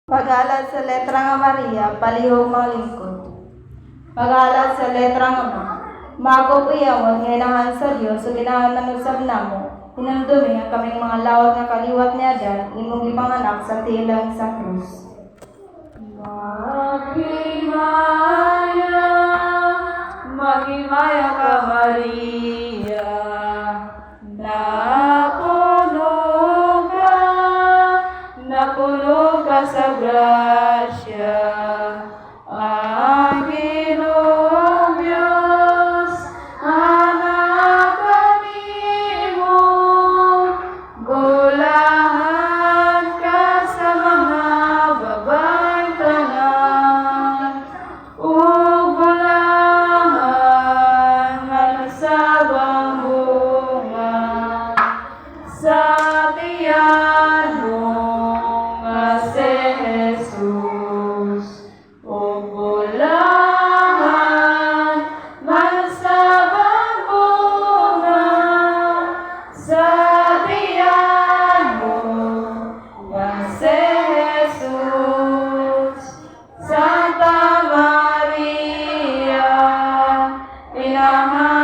Pag-alat sa letra nga Maria, palihog mga lingkod. Pag-alat sa letra nga Ma, mago iyawon nga inahan sa Dios so ginahan manusab namo. Hinamdumi nga kaming mga lawag nga kaliwat niya dyan, imong ipanganak sa tilang sa krus. Magimaya ka Maria, napuno ka sa grasya, ang Ginoong Diyos, anak kanimo, gulahan ka sa mga babae tanan, ug gulahan nga nasabang bunga sa tiyan mo nga si Jesus. Ug gulahan nga nasabang bunga sa tiyan mo nga si Jesus. Santa Maria, Inahan